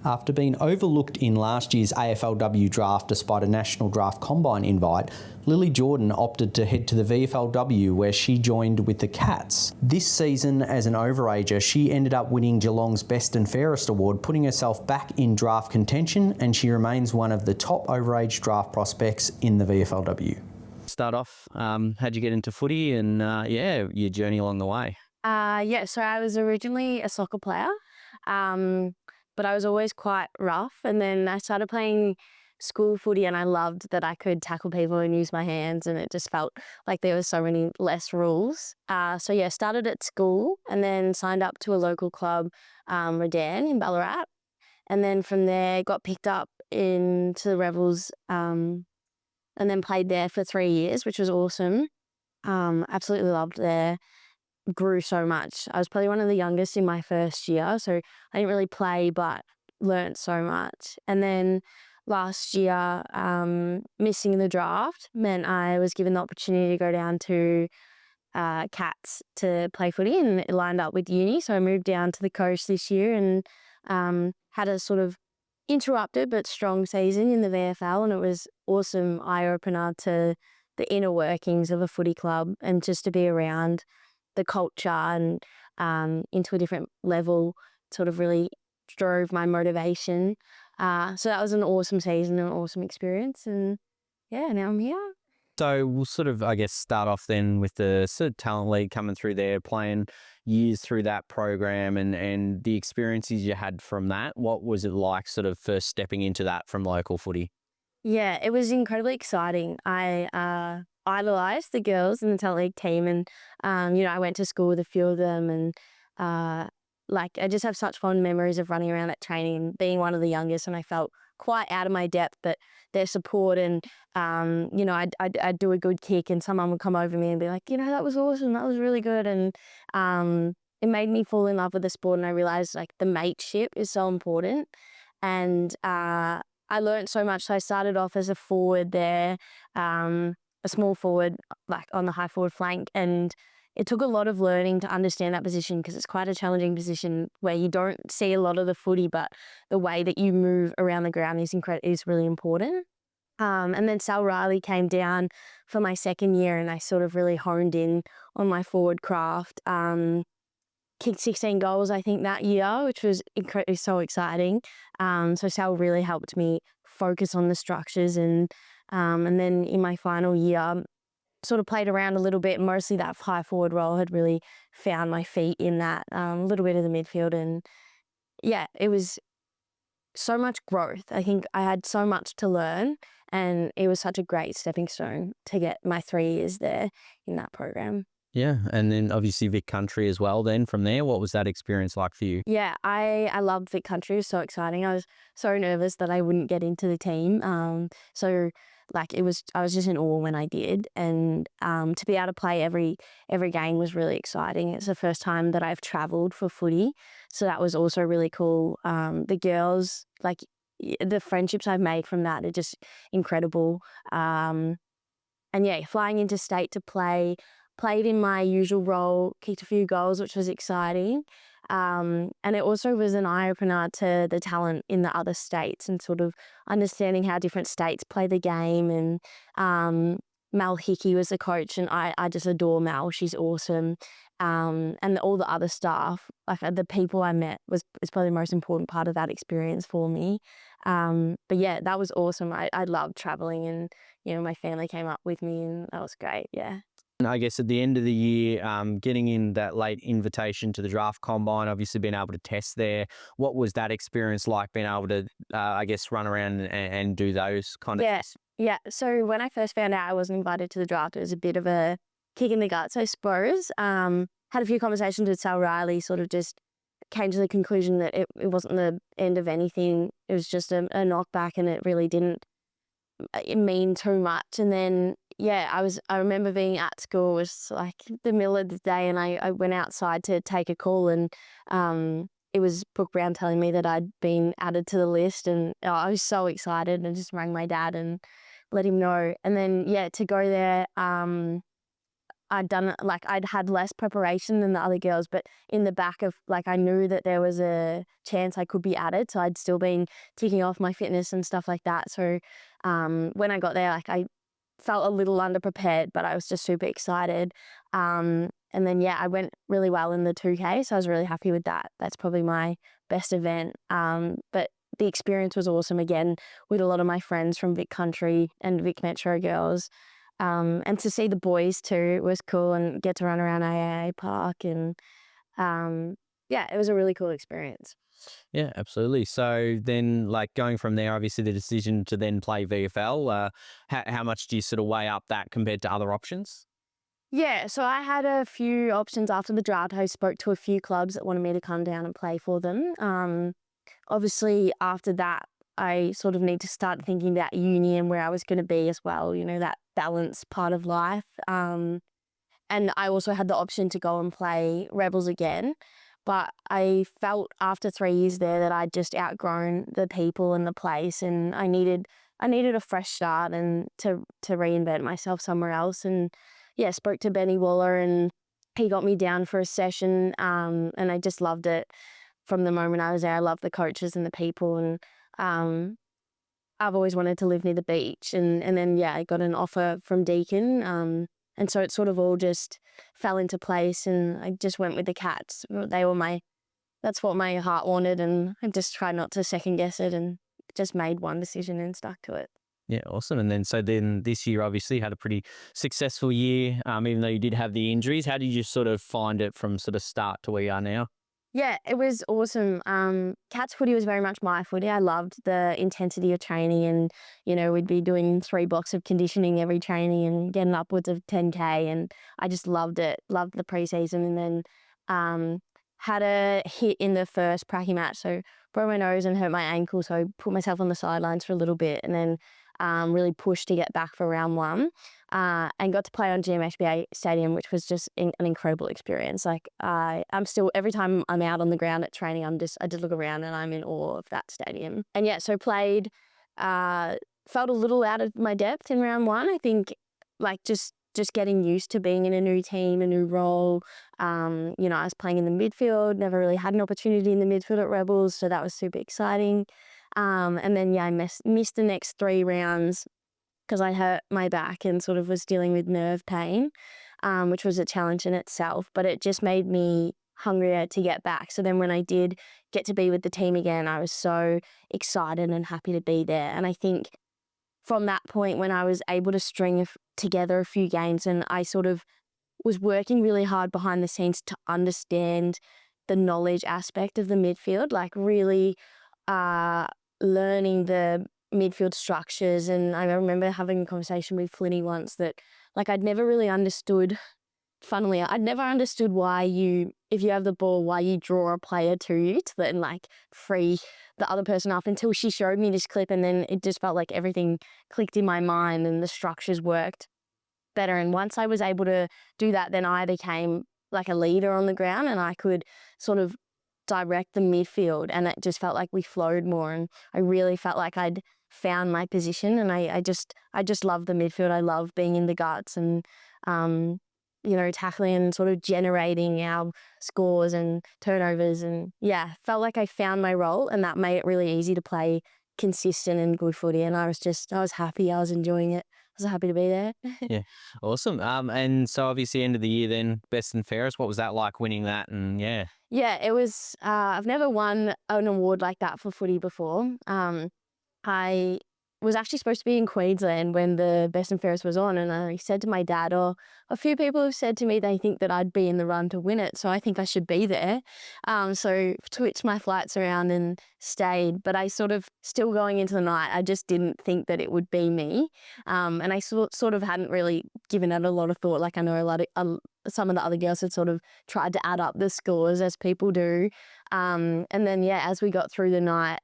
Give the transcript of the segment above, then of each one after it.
After being overlooked in last year's AFLW Draft despite a National Draft Combine invite, Lily Jordan opted to head to the VFLW where she joined with the Cats. This season, as an overager, she ended up winning Geelong's Best and Fairest award, putting herself back in draft contention, and she remains one of the top overage draft prospects in the VFLW. Start off, how'd you get into footy and your journey along the way? So I was originally a soccer player, but I was always quite rough. And then I started playing school footy and I loved that I could tackle people and use my hands, and it just felt like there was so many less rules. Started at school and then signed up to a local club, Redan in Ballarat. And then from there got picked up into the Rebels and then played there for 3 years, which was awesome. Absolutely loved there. Grew so much. I was probably one of the youngest in my first year, so I didn't really play but learnt so much. And then last year, missing the draft meant I was given the opportunity to go down to Cats to play footy, and it lined up with uni, so I moved down to the coast this year and had a sort of interrupted but strong season in the VFL, and it was awesome eye-opener to the inner workings of a footy club and just to be around the culture and into a different level sort of really drove my motivation. So that was an awesome season and an awesome experience. And yeah, now I'm here. So we'll sort of, I guess, start off then with the sort of talent league coming through there, playing years through that program and the experiences you had from that. What was it like sort of first stepping into that from local footy? Yeah, it was incredibly exciting. I idolised the girls in the talent league team, and I went to school with a few of them, and I just have such fond memories of running around at training and being one of the youngest, and I felt quite out of my depth, but their support and I'd do a good kick and someone would come over me and be like, that was awesome, that was really good, and it made me fall in love with the sport, and I realised like the mateship is so important. And I learned so much. So I started off as a forward there, a small forward, like on the high forward flank. And it took a lot of learning to understand that position because it's quite a challenging position where you don't see a lot of the footy, but the way that you move around the ground is really important. And then Sal Riley came down for my second year and I sort of really honed in on my forward craft. Kicked 16 goals, I think, that year, which was so exciting. So Sal really helped me focus on the structures, and then in my final year, sort of played around a little bit. Mostly that high forward role had really found my feet in that, a little bit of the midfield, and yeah, it was so much growth. I think I had so much to learn, and it was such a great stepping stone to get my 3 years there in that program. Yeah, and then obviously Vic Country as well then from there. What was that experience like for you? Yeah, I loved Vic Country. It was so exciting. I was so nervous that I wouldn't get into the team. I was just in awe when I did. And to be able to play every game was really exciting. It's the first time that I've travelled for footy. So that was also really cool. The girls, like the friendships I've made from that are just incredible. And yeah, flying into state to play, played in my usual role, kicked a few goals, which was exciting. And it also was an eye-opener to the talent in the other states and sort of understanding how different states play the game. And Mel Hickey was the coach, and I just adore Mel. She's awesome. And all the other staff, like the people I met is probably the most important part of that experience for me. But yeah, that was awesome. I loved traveling, and my family came up with me, and that was great. Yeah. And I guess at the end of the year, getting in that late invitation to the draft combine, obviously being able to test there. What was that experience like, being able to, run around and do those kind of things? Yeah. So when I first found out I wasn't invited to the draft, it was a bit of a kick in the guts, I suppose. Had a few conversations with Sal Riley, sort of just came to the conclusion that it wasn't the end of anything. It was just a knockback, and it really didn't mean too much. And then I remember being at school, it was like the middle of the day, and I went outside to take a call, and it was Brooke Brown telling me that I'd been added to the list, and I was so excited, and just rang my dad and let him know. And then to go there, I'd had less preparation than the other girls, but in the back of, like, I knew that there was a chance I could be added. So I'd still been ticking off my fitness and stuff like that. So when I got there, like, I felt a little underprepared, but I was just super excited. And then, yeah, I went really well in the 2K. So I was really happy with that. That's probably my best event. But the experience was awesome again with a lot of my friends from Vic Country and Vic Metro girls. And to see the boys too was cool, and get to run around AAA Park, and yeah, it was a really cool experience. Yeah, absolutely. So then, like, going from there, obviously the decision to then play VFL, how much do you sort of weigh up that compared to other options? Yeah, so I had a few options after the draft. I spoke to a few clubs that wanted me to come down and play for them. Obviously, after that, I sort of need to start thinking about uni and where I was going to be as well, that balance part of life. And I also had the option to go and play Rebels again. But I felt after 3 years there that I'd just outgrown the people and the place, and I needed a fresh start and to reinvent myself somewhere else. And yeah, spoke to Benny Waller, and he got me down for a session, and I just loved it from the moment I was there. I loved the coaches and the people, and I've always wanted to live near the beach. And then, yeah, I got an offer from Deakin, and so it sort of all just fell into place, and I just went with the Cats. That's what my heart wanted, and I just tried not to second guess it, and just made one decision and stuck to it. Yeah, awesome. And then this year, obviously, had a pretty successful year, even though you did have the injuries. How did you sort of find it from sort of start to where you are now? Yeah, it was awesome. Cats footy was very much my footy. I loved the intensity of training, and we'd be doing 3 blocks of conditioning every training and getting upwards of 10K, and I just loved it. Loved the preseason, and then had a hit in the first pracky match, so broke my nose and hurt my ankle. So I put myself on the sidelines for a little bit, and then really pushed to get back for round 1. And got to play on GMHBA Stadium, which was just an incredible experience. Like, I'm still, every time I'm out on the ground at training, I just look around and I'm in awe of that stadium. And yeah, so played, felt a little out of my depth in round 1. I think, like, just getting used to being in a new team, a new role. I was playing in the midfield, never really had an opportunity in the midfield at Rebels, so that was super exciting. And then, yeah, I missed the next 3 rounds because I hurt my back and sort of was dealing with nerve pain, which was a challenge in itself, but it just made me hungrier to get back. So then when I did get to be with the team again, I was so excited and happy to be there. And I think from that point, when I was able to string together a few games, and I sort of was working really hard behind the scenes to understand the knowledge aspect of the midfield, like really learning the midfield structures. And I remember having a conversation with Flinny once that, like, I'd never really understood, funnily, I'd never understood why if you have the ball, why you draw a player to you to then, like, free the other person up, until she showed me this clip, and then it just felt like everything clicked in my mind and the structures worked better. And once I was able to do that, then I became like a leader on the ground, and I could sort of direct the midfield, and it just felt like we flowed more, and I really felt like I'd found my position. And I just love the midfield. I love being in the guts and tackling and sort of generating our scores and turnovers, and yeah, felt like I found my role, and that made it really easy to play consistent and good footy. And I was happy. I was enjoying it. I was happy to be there. Yeah, awesome. And so obviously end of the year then, best and fairest. What was that like, winning that? And yeah. Yeah, it was, I've never won an award like that for footy before. I was actually supposed to be in Queensland when the best and fairest was on, and I said to my dad, a few people have said to me they think that I'd be in the run to win it, so I think I should be there. So switched my flights around and stayed, but I sort of, still going into the night, I just didn't think that it would be me. And I sort of hadn't really given it a lot of thought. Like, I know some of the other girls had sort of tried to add up the scores, as people do. And then, yeah, as we got through the night,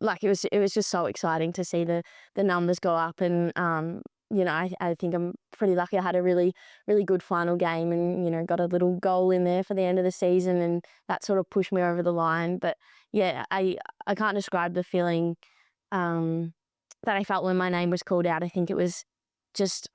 like, it was just so exciting to see the numbers go up. And I think I'm pretty lucky. I had a really, really good final game, and got a little goal in there for the end of the season, and that sort of pushed me over the line. But yeah, I can't describe the feeling that I felt when my name was called out. I think it was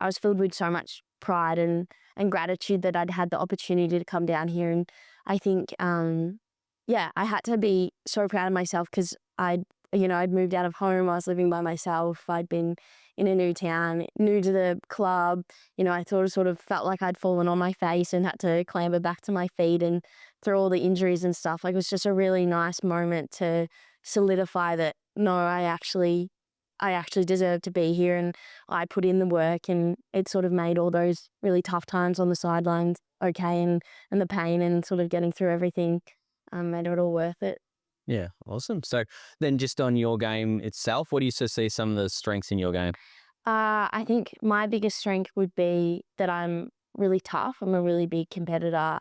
I was filled with so much pride and gratitude that I'd had the opportunity to come down here. And I think, I had to be so proud of myself because I'd moved out of home. I was living by myself. I'd been in a new town, new to the club. I sort of felt like I'd fallen on my face and had to clamber back to my feet, and through all the injuries and stuff, like, it was just a really nice moment to solidify that, no, I actually deserve to be here, and I put in the work, and it sort of made all those really tough times on the sidelines okay, and the pain and sort of getting through everything made it all worth it. Yeah, awesome. So then just on your game itself, what do you see some of the strengths in your game? I think my biggest strength would be that I'm really tough. I'm a really big competitor.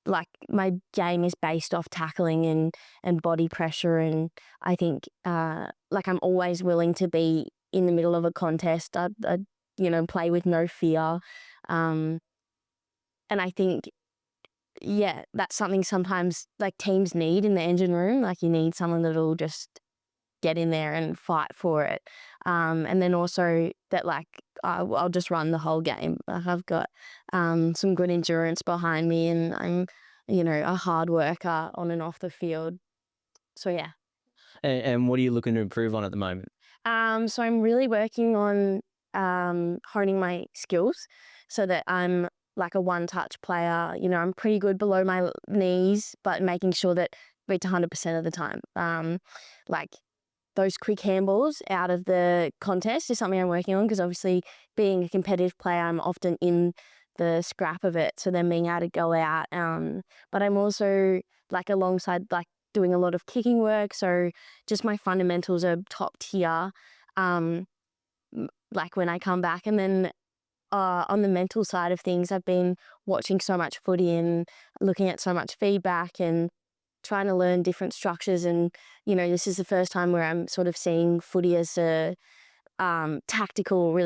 Like, my game is based off tackling and body pressure, and I think like, I'm always willing to be in the middle of a contest. I play with no fear, and I think that's something sometimes like teams need in the engine room. Like, you need someone that'll just get in there and fight for it, and then also that, like, I'll just run the whole game. Like, I've got some good endurance behind me, and I'm a hard worker on and off the field. So yeah. And what are you looking to improve on at the moment? So I'm really working on honing my skills so that I'm like a one-touch player. I'm pretty good below my knees, but making sure that reach 100% of the time. Like, those quick handballs out of the contest is something I'm working on, because obviously being a competitive player, I'm often in the scrap of it. So then being able to go out. But I'm also, like, alongside, like, doing a lot of kicking work. So just my fundamentals are top tier, like, when I come back. And then on the mental side of things, I've been watching so much footy and looking at so much feedback and trying to learn different structures. And, this is the first time where I'm sort of seeing footy as a really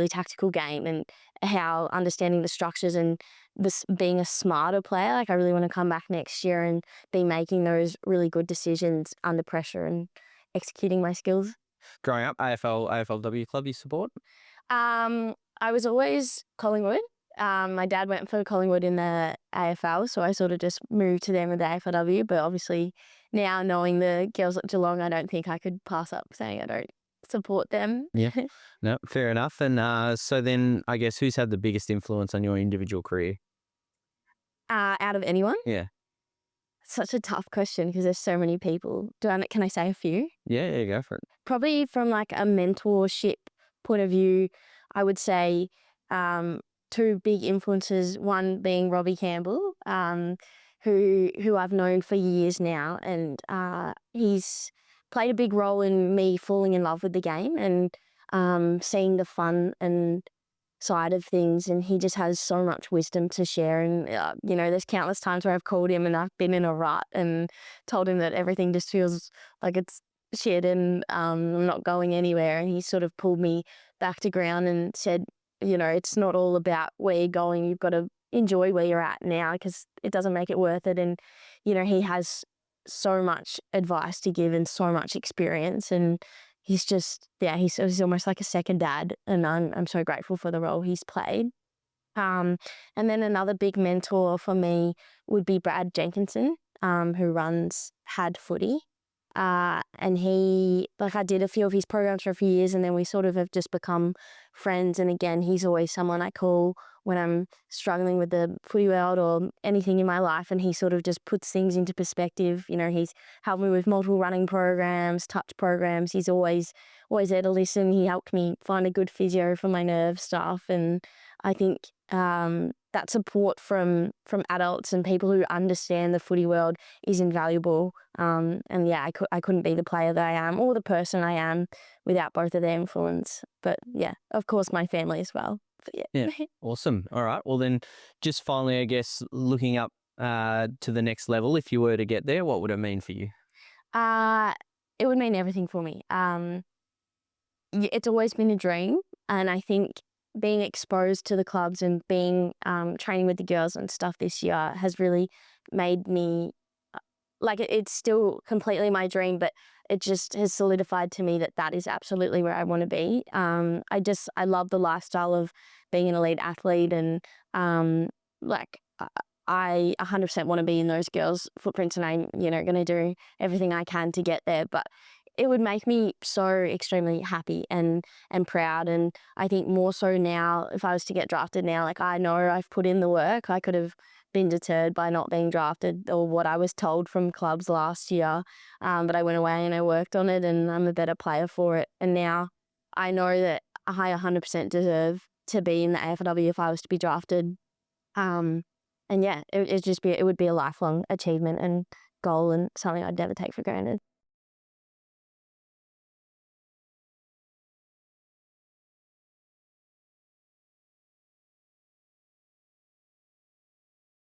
tactical game, and how understanding the structures and this being a smarter player. Like, I really want to come back next year and be making those really good decisions under pressure and executing my skills. Growing up, AFLW club you support? I was always Collingwood. My dad went for Collingwood in the AFL, so I sort of just moved to them with the AFLW. But obviously now, knowing the girls at Geelong, I don't think I could pass up saying I don't support them. Yeah, no, fair enough. And so then I guess who's had the biggest influence on your individual career? Out of anyone? Yeah. Such a tough question because there's so many people. Can I say a few? Yeah, go for it. Probably from like a mentorship point of view, I would say two big influences. One being Robbie Campbell, who I've known for years now, and he's played a big role in me falling in love with the game and seeing the fun and side of things. And he just has so much wisdom to share. And there's countless times where I've called him and I've been in a rut and told him that everything just feels like it's shit and I'm not going anywhere. And he sort of pulled me back to ground and said, it's not all about where you're going. You've got to enjoy where you're at now, because it doesn't make it worth it. And he has so much advice to give and so much experience, and he's just he's almost like a second dad, and I'm so grateful for the role he's played. And then another big mentor for me would be Brad Jenkinson, who runs Had Footy. And I did a few of his programs for a few years, and then we sort of have just become friends. And again, he's always someone I call when I'm struggling with the footy world or anything in my life, and he sort of just puts things into perspective. He's helped me with multiple running programs, touch programs. He's always there to listen. He helped me find a good physio for my nerve stuff, and I think that support from adults and people who understand the footy world is invaluable. I couldn't be the player that I am or the person I am without both of their influence. But yeah, of course, my family as well. But yeah, awesome. All right. Well, then just finally, I guess, looking up to the next level, if you were to get there, what would it mean for you? It would mean everything for me. It's always been a dream, and I think being exposed to the clubs and being training with the girls and stuff this year has really made me like it's still completely my dream, but it just has solidified to me that that is absolutely where I want to be. I love the lifestyle of being an elite athlete, and like I 100% want to be in those girls' footprints, and I'm, going to do everything I can to get there. But it would make me so extremely happy and proud. And I think more so now, if I was to get drafted now, like I know I've put in the work. I could have been deterred by not being drafted or what I was told from clubs last year. But I went away and I worked on it, and I'm a better player for it. And now I know that I 100% deserve to be in the AFLW if I was to be drafted. And yeah, it would be a lifelong achievement and goal, and something I'd never take for granted.